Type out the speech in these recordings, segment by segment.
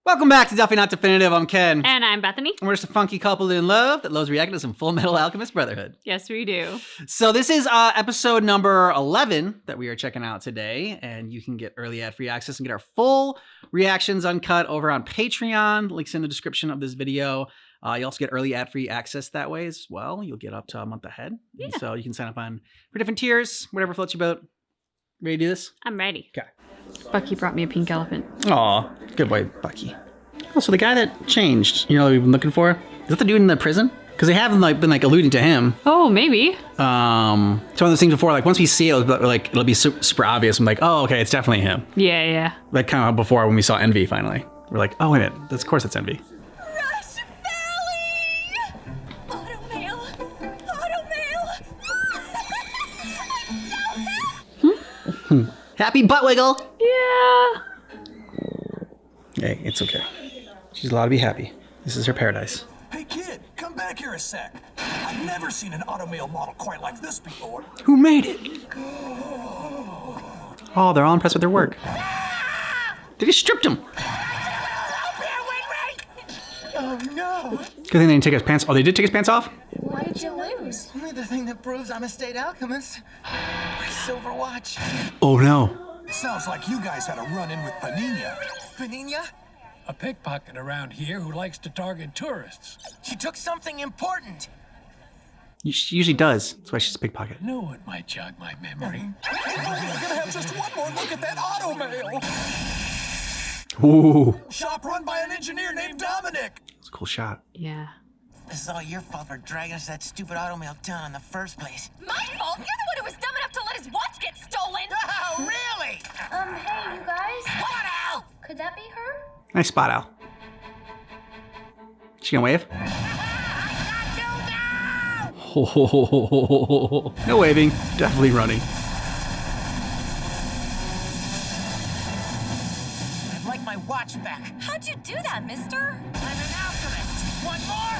Welcome back to Definitely Not Definitive. I'm Ken. And I'm Bethany. And we're just a funky couple in love that loves reacting to some Fullmetal Alchemist Brotherhood. Yes, we do. So this is episode number 11 that we are checking out today. And you can get early ad-free access and get our full reactions uncut over on Patreon. Links in the description of this video. You also get early ad-free access that way as well. You'll get up to a month ahead. Yeah. And so you can sign up for different tiers, whatever floats your boat. Ready to do this? I'm ready. Okay. Bucky brought me a pink elephant. Aw, good boy, Bucky. Oh, so the guy that changed, you know, we've been looking for, is that the dude in the prison? Because they haven't been alluding to him. Oh, maybe. It's one of those things before, like once we see it, it'll be super obvious. I'm like, oh, okay, it's definitely him. Yeah. Like kind of before when we saw Envy finally, we're like, oh wait a minute, of course it's Envy. Rush Valley! Automail! Happy butt wiggle. Yeah. Hey, it's okay. She's allowed to be happy. This is her paradise. Hey kid, come back here a sec. I've never seen an automail model quite like this before. Who made it? Oh, they're all impressed with their work. They just stripped him. Oh no! Good thing they didn't take his pants. Oh, they did take his pants off? Why did you lose? Only the thing that proves I'm a state alchemist. My silver watch. Oh no. Sounds like you guys had a run-in with Panina. Panina? A pickpocket around here who likes to target tourists. She took something important. She usually does. That's why she's a pickpocket. No one might jog my memory. We're gonna have just one more look at that automail. Ooh. Shop run by an engineer named Dominic. It's a cool shot. Yeah. This is all your fault for dragging us that stupid automail down in the first place. My fault? You're the one who was dumb enough to let his watch get stolen! Oh, really? Hey, you guys? What, Al? Could that be her? Nice spot, Al. She gonna wave? No waving. Definitely running. I'd like my watch back. How'd you do that, mister? I'm an alchemist. Want more?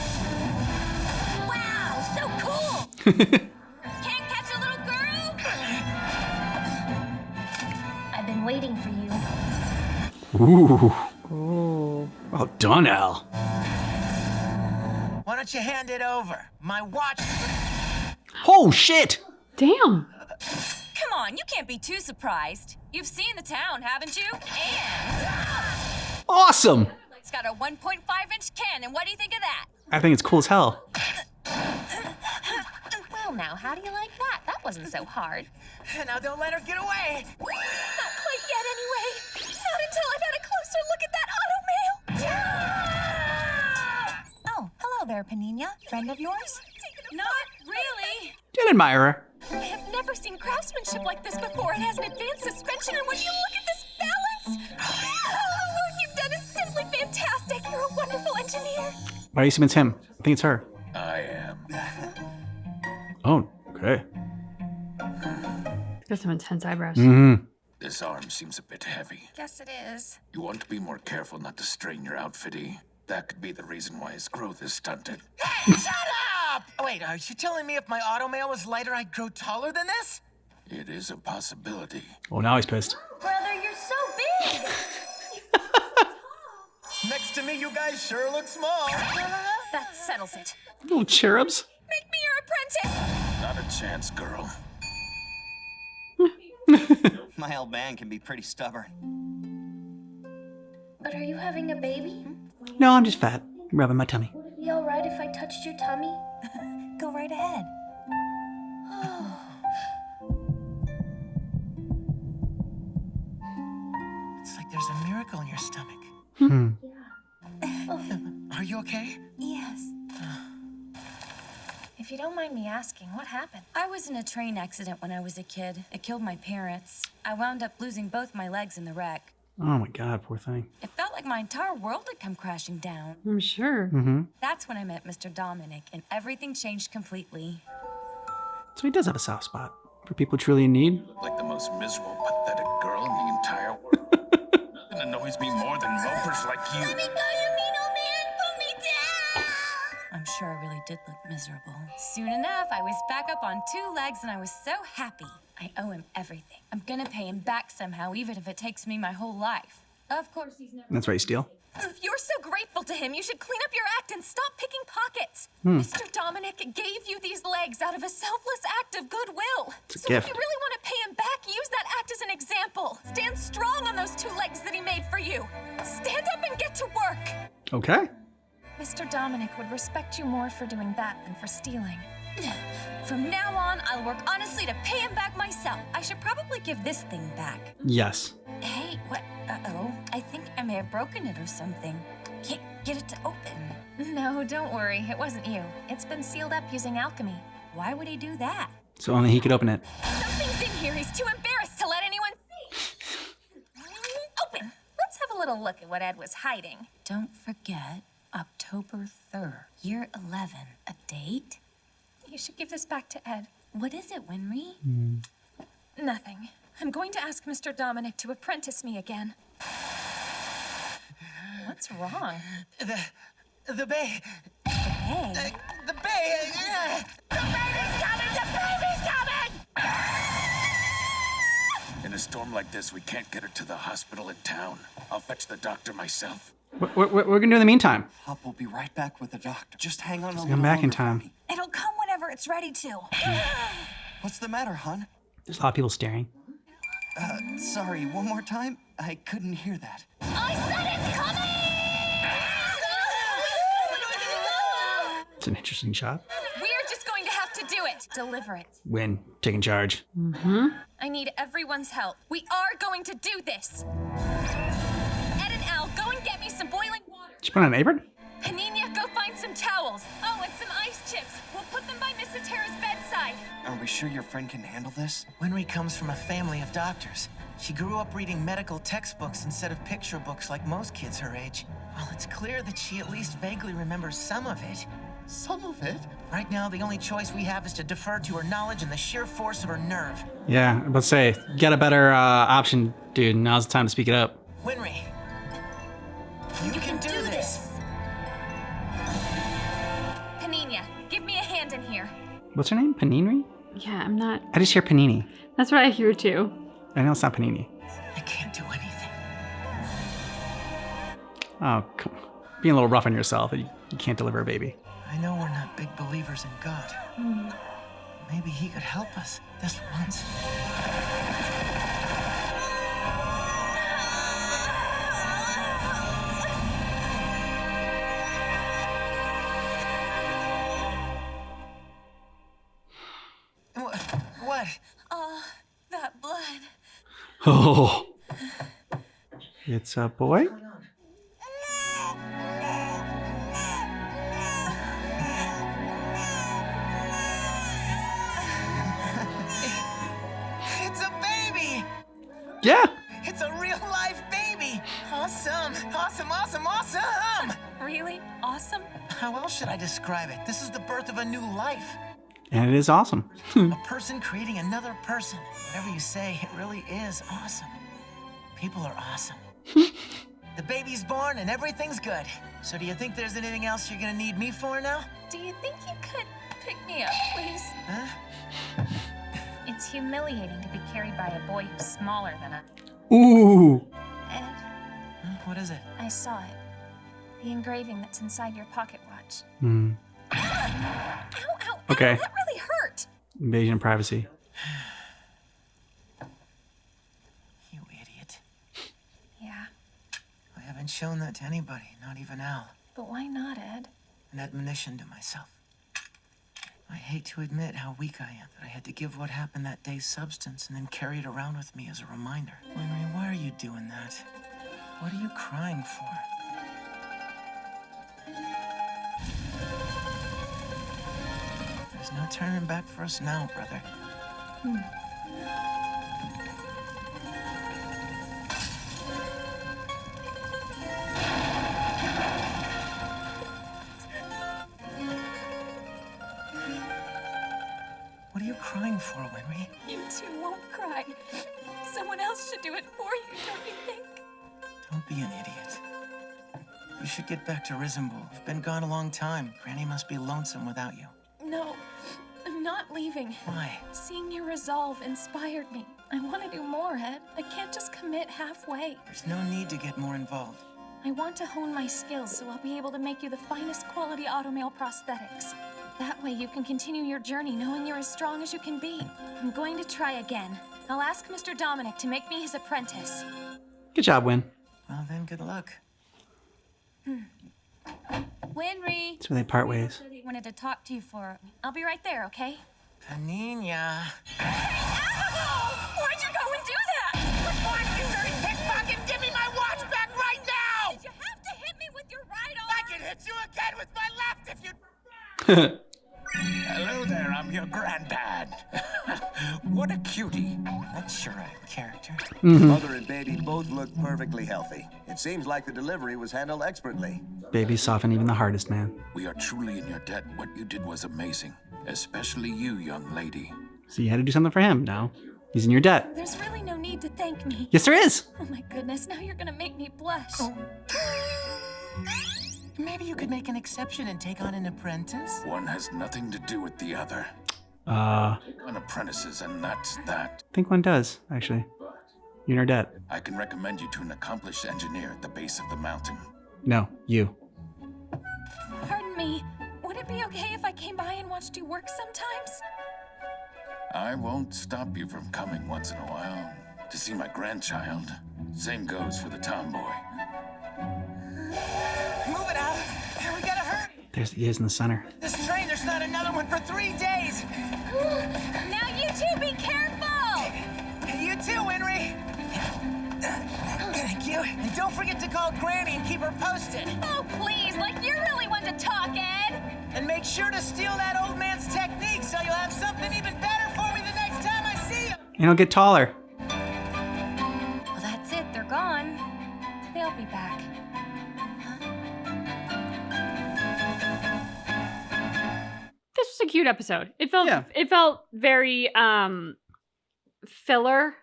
Wow, so cool! Can't catch a little girl? I've been waiting for you. Ooh. Oh. Well done, Al. Why don't you hand it over? My watch. Oh, shit! Damn. Come on, you can't be too surprised. You've seen the town, haven't you? And Awesome! it's got a 1.5-inch cannon. What do you think of that? I think it's cool as hell. Well, now, how do you like that? That wasn't so hard. Now don't let her get away. Not quite yet, anyway. Not until I've had a closer look at that automail. Oh, hello there, Panina. Friend of yours? Not really. Did admire her. I have never seen craftsmanship like this before. It has an advanced suspension, and when you look at this balance, the work you've done is simply fantastic. You're a wonderful engineer. Why do you assume it's him? I think it's her. I am. Oh, okay. Got some intense eyebrows. Mm-hmm. This arm seems a bit heavy. Yes, it is. You want to be more careful not to strain your outfitty. That could be the reason why his growth is stunted. Hey, shut up! Wait, are you telling me if my automail was lighter, I'd grow taller than this? It is a possibility. Oh, now he's pissed. Brother, you're so big. Next to me, you guys sure look small. That settles it. Little cherubs. Make me your apprentice. Not a chance, girl. My old man can be pretty stubborn. But are you having a baby? No, I'm just fat. Rubbing my tummy. Would it be all right if I touched your tummy? Go right ahead. It's like there's a miracle in your stomach. Are you okay? Yes. If you don't mind me asking, what happened? I was in a train accident when I was a kid. It killed my parents. I wound up losing both my legs in the wreck. Oh my god, poor thing. It felt like my entire world had come crashing down. I'm sure. Mm-hmm. That's when I met Mr. Dominic, and everything changed completely. So he does have a soft spot for people truly in need. Like the most miserable, pathetic girl in the entire world. Nothing annoys me more than mopers like you. Let me go, you mean old man. Put me down. I'm sure I really did look miserable. Soon enough, I was back up on 2 legs, and I was so happy. I owe him everything. I'm gonna pay him back somehow, even if it takes me my whole life. Of course he's never. That's right, you steal. If you're so grateful to him, you should clean up your act and stop picking pockets. Hmm. Mr. Dominic gave you these legs out of a selfless act of goodwill. It's a So gift. if you really want to pay him back, use that act as an example. Stand strong on those 2 legs that he made for you. Stand up and get to work. Okay. Mr. Dominic would respect you more for doing that than for stealing. From now on, I'll work honestly to pay him back myself. I should probably give this thing back. Yes. Hey, what? Uh-oh. I think I may have broken it or something. Can't get it to open. No, don't worry. It wasn't you. It's been sealed up using alchemy. Why would he do that? So only he could open it. Something's in here he's too embarrassed to let anyone see. Open. Let's have a little look at what Ed was hiding. Don't forget, October 3rd, year 11. A date? You should give this back to Ed. What is it, Winry? Nothing. I'm going to ask Mr. Dominic to apprentice me again. What's wrong? The bay. Hey. The bay. The baby's coming! The baby's coming! In a storm like this, we can't get her to the hospital in town. I'll fetch the doctor myself. What we're gonna do in the meantime? Pop will be right back with the doctor. Just hang on a little Come back in longer for time. me. It'll come whenever it's ready to. What's the matter, hon? There's a lot of people staring. Sorry, one more time? I couldn't hear that. I said it's coming! It's an interesting shot. We're just going to have to do it. Deliver it. Win, taking charge. I need everyone's help. We are going to do this. Ed and Al, go and get me some boiling water. Did you put on an apron? Panina, go find some towels. Oh, and some ice chips. We'll put them by Miss Atera's bedside. Are we sure your friend can handle this? Winry comes from a family of doctors. She grew up reading medical textbooks instead of picture books like most kids her age. Well, it's clear that she at least vaguely remembers some of it. Some of it. Right now, the only choice we have is to defer to her knowledge and the sheer force of her nerve. Yeah, let's say, you got a better option, dude. Now's the time to speak it up. Winry, you can do this. Panina, give me a hand in here. What's her name? Panini? Yeah, I'm not. I just hear Panini. That's what I hear too. I know it's not Panini. I can't do anything. Oh, come on. Being a little rough on yourself. You can't deliver a baby. I know we're not big believers in God. Maybe he could help us this once. What? That blood. Oh. It's a boy? It's a baby! Yeah. It's a real life baby! Awesome! Awesome, awesome, awesome! Really? Awesome? How else should I describe it? This is the birth of a new life. And it is awesome. A person creating another person. Whatever you say, it really is awesome. People are awesome. The baby's born and everything's good. So do you think there's anything else you're gonna need me for now? Do you think you could pick me up, please? Huh? It's humiliating to be carried by a boy who's smaller than us. Ooh. Ed, Huh? What is it? I saw it. The engraving that's inside your pocket watch. Hmm. Ow, ow, Okay. ow, that really hurt. Invasion of privacy. You idiot. Yeah, I haven't shown that to anybody, not even Al. but why not, Ed? An admonition to myself. I hate to admit how weak I am, that I had to give what happened that day substance and then carry it around with me as a reminder. Winry, why are you doing that? What are you crying for? There's no turning back for us now, brother. What are you crying for, Winry? You two won't cry. Someone else should do it for you, don't you think? Don't be an idiot. You should get back to Risenbull. You've been gone a long time. Granny must be lonesome without you. No, I'm not leaving. Why? Seeing your resolve inspired me. I want to do more, Ed. I can't just commit halfway. There's no need to get more involved. I want to hone my skills so I'll be able to make you the finest quality automail prosthetics. That way you can continue your journey knowing you're as strong as you can be. I'm going to try again. I'll ask Mr. Dominic to make me his apprentice. Good job, Win. Well, then, good luck. Winry. That's where they part ways. Wanted to talk to you for. I'll be right there, okay? Panina. Ow! Why'd you go and do that? Come on, you dirty pickpocket! Give me my watch back right now! Did you have to hit me with your right arm? I can hit you again with my left if you... Hello there, I'm your granddad. What a cutie. That's sure a character. Mother and baby both look perfectly healthy. It seems like the delivery was handled expertly. Babies soften even the hardest, man. We are truly in your debt. What you did was amazing. Especially you, young lady. So you had to do something for him now. He's in your debt. There's really no need to thank me. Yes, there is. Oh my goodness, now you're gonna make me blush. Maybe you could make an exception and take on an apprentice? One has nothing to do with the other. Take On apprentices, and that's that. I think one does, actually. You're in our debt. I can recommend you to an accomplished engineer at the base of the mountain. No, you. Pardon me, would it be okay if I came by and watched you work sometimes? I won't stop you from coming once in a while to see my grandchild. Same goes for the tomboy. Move it out! We gotta hurry! He is in the center. This train, there's not another one for 3 days! Now you two be careful! You too, Henry! Thank you. And don't forget to call Granny and keep her posted. Oh, please, like you're really one to talk, Ed! And make sure to steal that old man's technique so you'll have something even better for me the next time I see you! And he'll get taller. Well, that's it. They're gone. They'll be back. This was a cute episode. It felt Yeah. it felt very filler.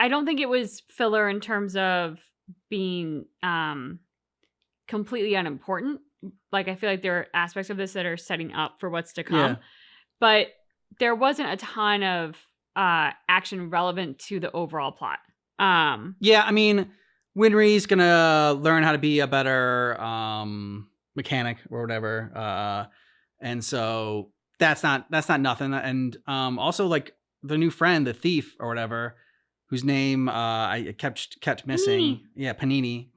I don't think it was filler in terms of being completely unimportant. Like, I feel like there are aspects of this that are setting up for what's to come. Yeah. But there wasn't a ton of action relevant to the overall plot. Yeah, I mean, Winry's gonna learn how to be a better mechanic or whatever. And so that's not nothing. And also, like, the new friend, the thief or whatever, whose name I kept missing. Yeah, Penry.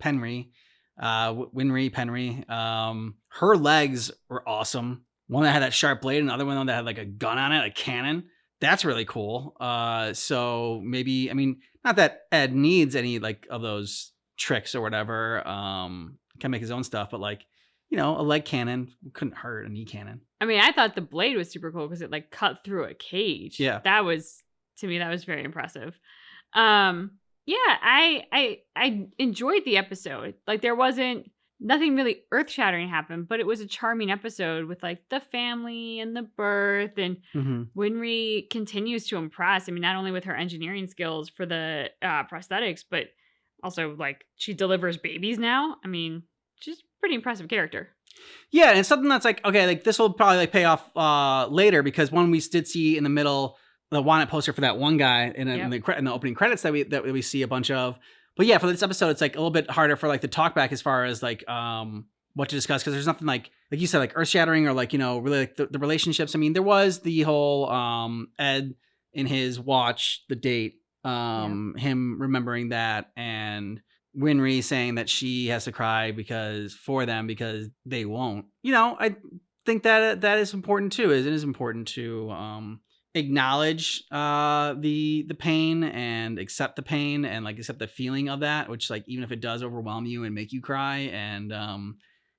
Winry, Penry. Her legs were awesome. One that had that sharp blade, and another one that had like a gun on it, a cannon. That's really cool. So maybe, I mean, not that Ed needs any like of those tricks or whatever. Can make his own stuff, but like, you know, a leg cannon couldn't hurt, a knee cannon. I mean, I thought the blade was super cool because it like cut through a cage. Yeah. That was, to me, that was very impressive. Yeah, I enjoyed the episode. Like, there wasn't nothing really earth-shattering happened, but it was a charming episode with like the family and the birth, and Winry continues to impress. I mean, not only with her engineering skills for the prosthetics, but also like she delivers babies now. I mean, she's a pretty impressive character. Yeah, and it's something that's like, okay, like this will probably like pay off later, because one we did see in the middle, the wanted poster for that one guy in the opening credits that we see a bunch of. But yeah, for this episode, it's like a little bit harder for like the talk back as far as like what to discuss, because there's nothing like you said, like earth shattering or like, you know, really like the relationships. I mean, there was the whole Ed in his watch, the date, him remembering that, and Winry saying that she has to cry because they won't. You know, I think that is important too. It is important to acknowledge the pain and accept the pain and like accept the feeling of that, which like even if it does overwhelm you and make you cry and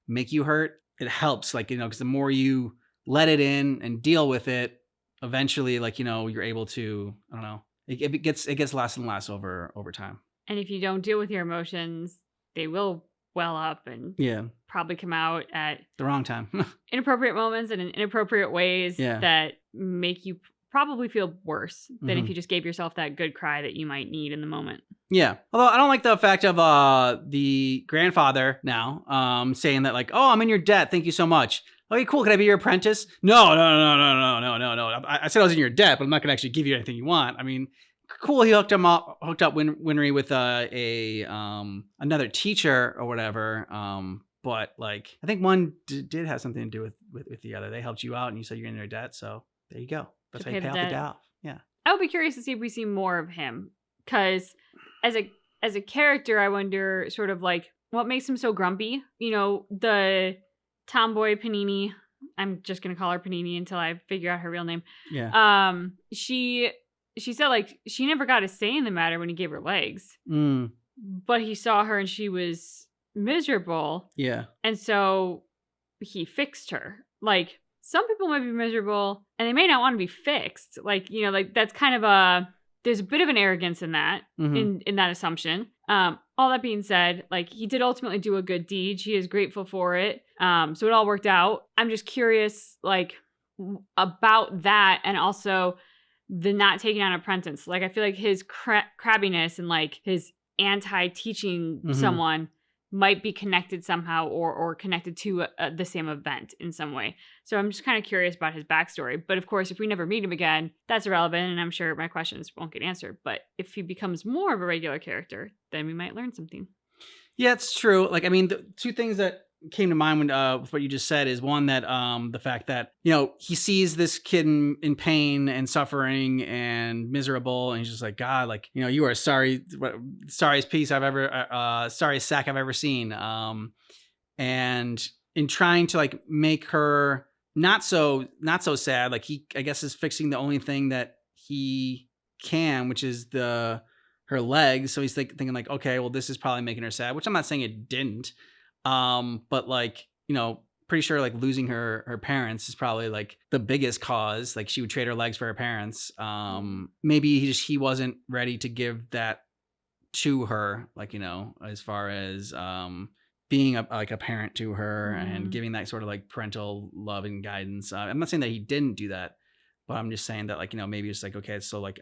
make you hurt, it helps, like, you know, because the more you let it in and deal with it, eventually, like, you know, you're able to, I don't know, it gets less and less over time. And if you don't deal with your emotions, they will well up and probably come out at the wrong time, inappropriate moments and in inappropriate ways that make you probably feel worse than if you just gave yourself that good cry that you might need in the moment. Yeah. Although I don't like the fact of the grandfather now saying that like, oh, I'm in your debt, thank you so much. Okay, cool. Can I be your apprentice? No. I said I was in your debt, but I'm not going to actually give you anything you want. I mean, cool. He hooked up Winry with another teacher or whatever. But like, I think one did have something to do with the other. They helped you out, and you said you're in their debt. So there you go. That's how you pay off the debt off. Yeah. I would be curious to see if we see more of him, because as a character, I wonder sort of like what makes him so grumpy. You know, the tomboy Panini. I'm just gonna call her Panini until I figure out her real name. Yeah. She said like she never got a say in the matter when he gave her legs, but he saw her and she was miserable. Yeah. And so he fixed her. Like, some people might be miserable and they may not want to be fixed. Like, you know, like that's kind of there's a bit of an arrogance in that, in that assumption. All that being said, like, he did ultimately do a good deed. She is grateful for it. So it all worked out. I'm just curious, like, about that, and also the not taking on apprentice. Like, I feel like his crabbiness and like his anti-teaching someone might be connected somehow, or connected to the same event in some way. So I'm just kind of curious about his backstory. But of course, if we never meet him again, that's irrelevant, and I'm sure my questions won't get answered. But if he becomes more of a regular character, then we might learn something. Yeah, it's true. Like, I mean, the two things that came to mind when with what you just said is one, that the fact that, you know, he sees this kid in pain and suffering and miserable, and he's just like, God, like, you know, you are sorriest piece I've ever sorriest sack I've ever seen. And in trying to like make her not so sad, like, he, I guess, is fixing the only thing that he can, which is her legs. So he's thinking like, okay, well, this is probably making her sad, which I'm not saying it didn't. But like, you know, pretty sure like losing her parents is probably like the biggest cause. Like, she would trade her legs for her parents. Maybe he wasn't ready to give that to her, like, you know, as far as being a parent to her and giving that sort of like parental love and guidance. I'm not saying that he didn't do that, but I'm just saying that, like, you know, maybe it's like, okay, so like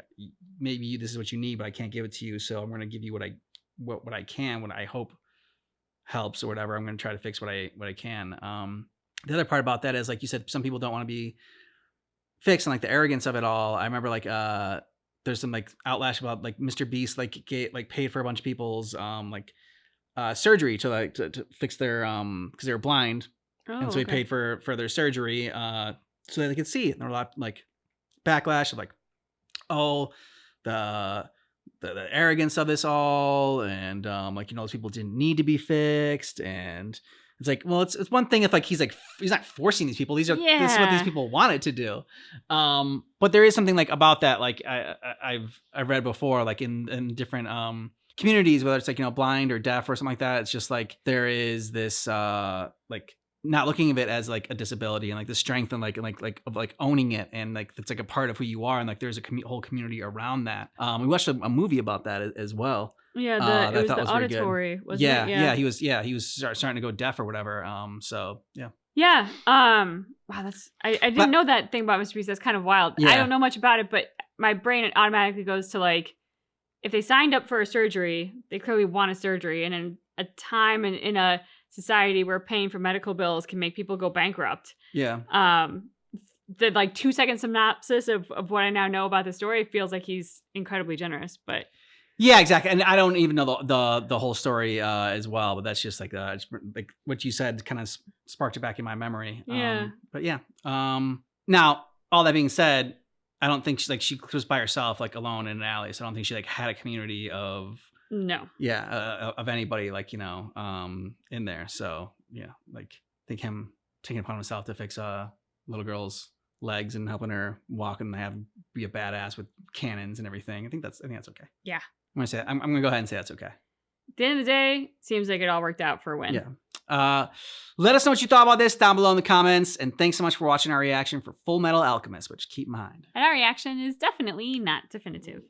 maybe this is what you need, but I can't give it to you, so I'm going to give you what I can, what I hope helps or whatever. I'm going to try to fix what I can. The other part about that is, like you said, some people don't want to be fixed, and like the arrogance of it all. I remember like there's some like outlash about like Mr. Beast paid for a bunch of people's surgery to fix their because they were blind, and so he paid for their surgery so that they could see. And there were a lot like backlash of like, oh, the arrogance of this all, and like, you know, those people didn't need to be fixed. And it's like, well, it's one thing if like he's not forcing these people. This is what these people wanted to do. But there is something like about that, like I've read before, like in different communities, whether it's like, you know, blind or deaf or something like that. It's just like there is this like not looking at it as like a disability, and like the strength and like of like owning it, and like it's like a part of who you are, and like there's a whole community around that. We watched a movie about that as well. Yeah, it was the auditory, wasn't it? Yeah, he was starting to go deaf or whatever. So yeah. Yeah. Wow, that's I didn't know that thing about Mr. Beast. That's kind of wild. Yeah. I don't know much about it, but my brain automatically goes to like, if they signed up for a surgery, they clearly want a surgery, and in a time and in a society where paying for medical bills can make people go bankrupt. Yeah. The like 2-second synopsis of what I now know about the story feels like he's incredibly generous, but yeah, exactly. And I don't even know the whole story as well, but that's just like like what you said kind of sparked it back in my memory. Yeah. But yeah. Now, all that being said, I don't think she was by herself, like alone in an alley. So I don't think she like had a community of of anybody, like, you know, in there. So yeah, like I think him taking it upon himself to fix a little girl's legs and helping her walk and be a badass with cannons and everything. I think that's okay. Yeah. I'm gonna go ahead and say that's okay. At the end of the day, seems like it all worked out for a win. Yeah. Let us know what you thought about this down below in the comments, and thanks so much for watching our reaction for Fullmetal Alchemist, which keep in mind. And our reaction is definitely not definitive.